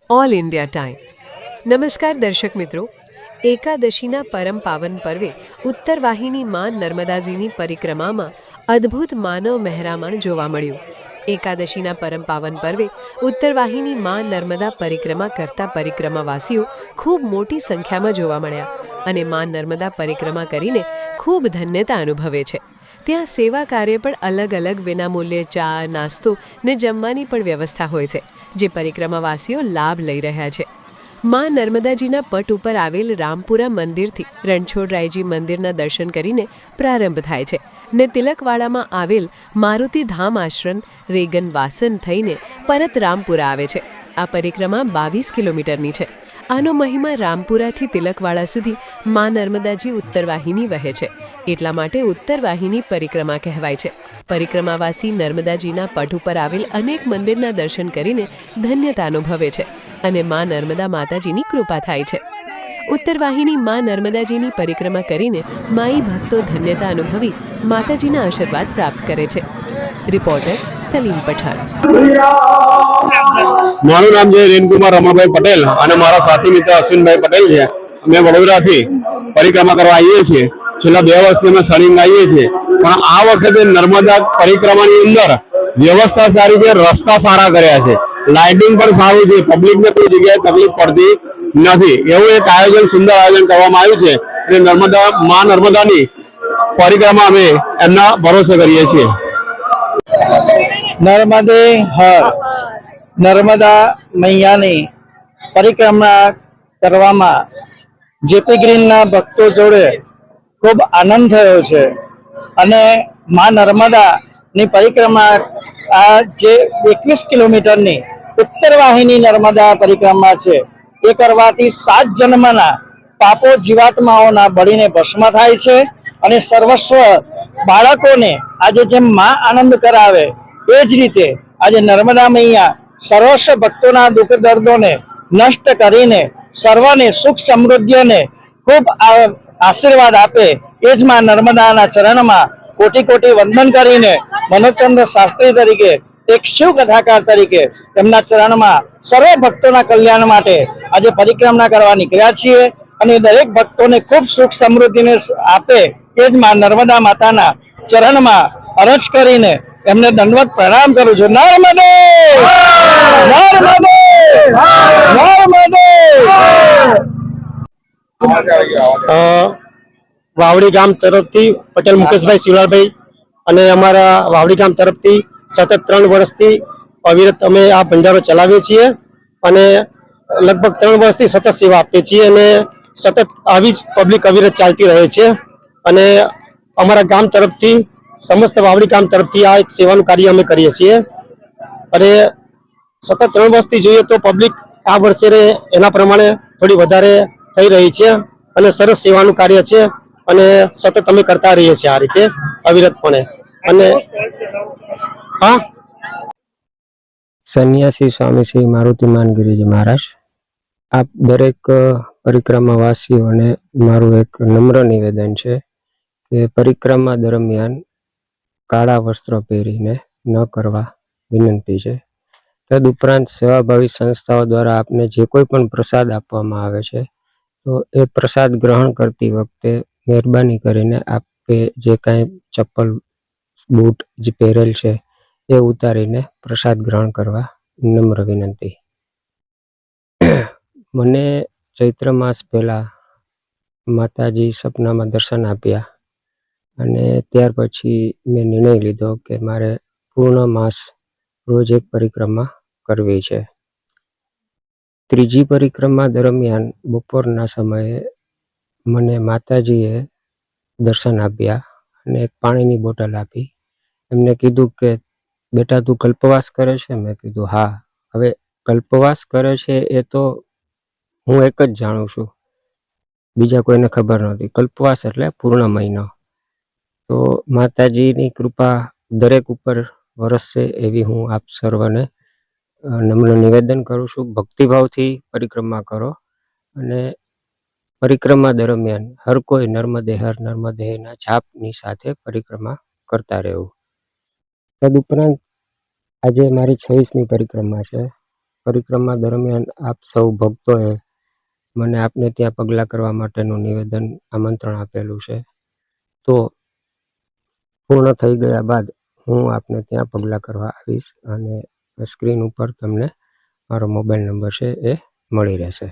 All India time. નમસ્કાર દર્શક મિત્રો. એકાદશીના પરમ પાવન પર્વે ઉત્તરવાહિની માં નર્મદાજીની પરિક્રમામાં અદ્ભુત માનવ મહેરામણ જોવા મળ્યું. એકાદશીના પરમ પાવન પર્વે ઉત્તરવાહિની માં નર્મદા પરિક્રમા કરતા પરિક્રમાવાસીઓ ખૂબ મોટી સંખ્યામાં જોવા મળ્યા અને માં નર્મદા પરિક્રમા કરીને ખૂબ ધન્યતા અનુભવે છે. ત્યાં સેવા કાર્ય પણ અલગ અલગ વિનામૂલ્યે ચા, નાસ્તો ને જમવાની પણ વ્યવસ્થા હોય છે, જે પરિક્રમાવાસીઓ લાભ લઈ રહ્યા છે. માં નર્મદાજીના પટ ઉપર આવેલ રામપુરા મંદિરથી રણછોડરાયજી મંદિરના દર્શન કરીને પ્રારંભ થાય છે ને તિલકવાડામાં આવેલ મારુતિ ધામ આશ્રમ રેગન વાસન થઈને પરત રામપુરા આવે છે. આ પરિક્રમા 22 કિલોમીટરની છે. આનો મહિમા રામપુરાથી તિલકવાડા સુધી માં નર્મદાજી ઉત્તરવાહિની વહે છે, એટલા માટે ઉત્તરવાહિની પરિક્રમા કહેવાય છે. પરિક્રમાવાસી નર્મદાજીના પટ ઉપર આવેલ અનેક મંદિરના દર્શન કરીને ધન્યતા અનુભવે છે અને માં નર્મદા માતાજીની કૃપા થાય છે. ઉત્તરવાહિની માં નર્મદાજીની પરિક્રમા કરીને માઈ ભક્તો ધન્યતા અનુભવી માતાજીના આશીર્વાદ પ્રાપ્ત કરે છે. રિપોર્ટર સલીમ પઠાણ. મારું નામ છે રેનકુમાર રમણભાઈ પટેલ અને મારા સાથી મિત્ર અશ્વિનભાઈ પટેલ છે. અમે વડોદરાથી પરિક્રમા કરવા આવીએ છીએ. છેલ્લા 2 વર્ષથી અમે સળિંગ આવીએ છીએ, પણ આ વખતે નર્મદા પરિક્રમાની અંદર વ્યવસ્થા સારી છે, રસ્તા સારા કર્યા છે, લાઇટિંગ પણ સારું છે, પબ્લિકને કોઈ જગ્યાએ તકલીફ પડતી નથી. એવું એક આયોજન, સુંદર આયોજન કરવામાં આવ્યું છે અને નર્મદાની પરિક્રમા અમે એમના ભરોસે કરીએ છીએ. નર્મદે હર નર્મદા મૈયાની પરિક્રમા કરવામાં જેપી ગ્રીનના ભક્તો જોડે ખૂબ આનંદ થયો છે અને માં નર્મદાની પરિક્રમા આ જે 21 કિલોમીટરની ઉત્તરવાહિની નર્મદા પરિક્રમા છે એ કરવાથી 7 જન્મના પાપો જીવાત્માઓના બળીને ભસ્મ થાય છે અને સર્વસ્વ બાળકોને આજે જેમ માં આનંદ કરાવે એ જ રીતે આજે નર્મદા મૈયા સર્વસ્વ ભક્તોના દુઃખ દર્દોને નષ્ટ કરીને સર્વને સુખ સમૃદ્ધિને ખૂબ આશીર્વાદ આપે એ જ માં નર્મદાના ચરણમાં કોટી કોટી વંદન કરીને મનોજચંદ્ર શાસ્ત્રી તરીકે એક શિવ કથાકાર તરીકે તેમના ચરણમાં સર્વ ભક્તોના કલ્યાણ માટે આજે પરિક્રમા કરવા નીકળ્યા છીએ અને દરેક ભક્તોને ખૂબ સુખ સમૃદ્ધિને આપે એ જ માં નર્મદા માતાના ચરણમાં અરજ કરીને એમને દંડવત પ્રણામ કરું છું. નર્મદે નર્મદે નર્મદે. વાવડી ગામ તરફથી પટેલ મુકેશભાઈ શિવલાલભાઈ અને અમારા વાવડી ગામ તરફથી સતત 3 વર્ષથી અવિરત અમે આ ભંડારો ચલાવીએ છીએ અને લગભગ 3 વર્ષથી સતત સેવા આપીએ છીએ અને સતત આવી જ પબ્લિક અવિરત ચાલતી રહે છે અને અમારા ગામ તરફથી સમસ્ત વાવડી ગામ તરફથી આ એક સેવાનું કાર્ય અમે કરીએ છીએ અને સતત 3 વર્ષથી જોઈએ તો પબ્લિક આ વર્ષે એના પ્રમાણે થોડી વધારે થઈ રહી છે અને સરસ સેવાનું કાર્ય છે અને સતત અમે કરતા રહીએ છીએ આ રીતે અવિરતપણે. અને હા, સંન્યાસી સ્વામી શ્રી મારુતિ માનગીરીજી મહારાજ, આપ દરેક પરિક્રમાવાસીઓને મારું એક નમ્ર નિવેદન છે કે પરિક્રમા દરમિયાન કાળા વસ્ત્રો પહેરીને ન કરવા વિનંતી છે. તદુપરાંત સેવાભાવી સંસ્થાઓ દ્વારા આપને જે કોઈ પણ પ્રસાદ આપવામાં આવે છે તો એ પ્રસાદ ગ્રહણ કરતી વખતે મહેરબાની કરીને આપે જે કાંઈ ચપ્પલ બૂટ જે પહેરેલ છે એ ઉતારીને પ્રસાદ ગ્રહણ કરવા નમ્ર વિનંતી. મને ચૈત્ર માસ પહેલાં માતાજી સપનામાં દર્શન આપ્યા અને ત્યાર પછી મેં નિર્ણય લીધો કે મારે પૂર્ણ માસ રોજ એક પરિક્રમા કરવી છે. ત્રીજી પરિક્રમા દરમિયાન બપોરના સમયે મને માતાજીએ દર્શન આપ્યા અને એક પાણીની બોટલ આપી. એમને કીધું કે બેટા તું કલ્પવાસ કરે છે? મેં કીધું હા. હવે કલ્પવાસ કરે છે એ તો હું એક જ જાણું છું, બીજા કોઈને ખબર નહોતી. કલ્પવાસ એટલે પૂર્ણ મહિનો. તો માતાજીની કૃપા દરેક ઉપર વરસશે એવી હું આપ સર્વને નમ્ર નિવેદન કરું છું. ભક્તિભાવથી પરિક્રમા કરો અને પરિક્રમા દરમિયાન હર કોઈ નર્મદે હર નર્મદેના જાપની સાથે પરિક્રમા કરતા રહેવું. તદુપરાંત આજે મારી 26મી પરિક્રમા છે પરિક્રમા દરમિયાન આપ સૌ ભક્તોએ મને આપને ત્યાં પગલાં કરવા માટેનું નિવેદન આમંત્રણ આપેલું છે. તો પૂર્ણ થઈ ગયા બાદ હું આપને ત્યાં પગલાં કરવા આવીશ અને સ્ક્રીન ઉપર તમને મારો મોબાઈલ નંબર છે એ મળી રહેશે.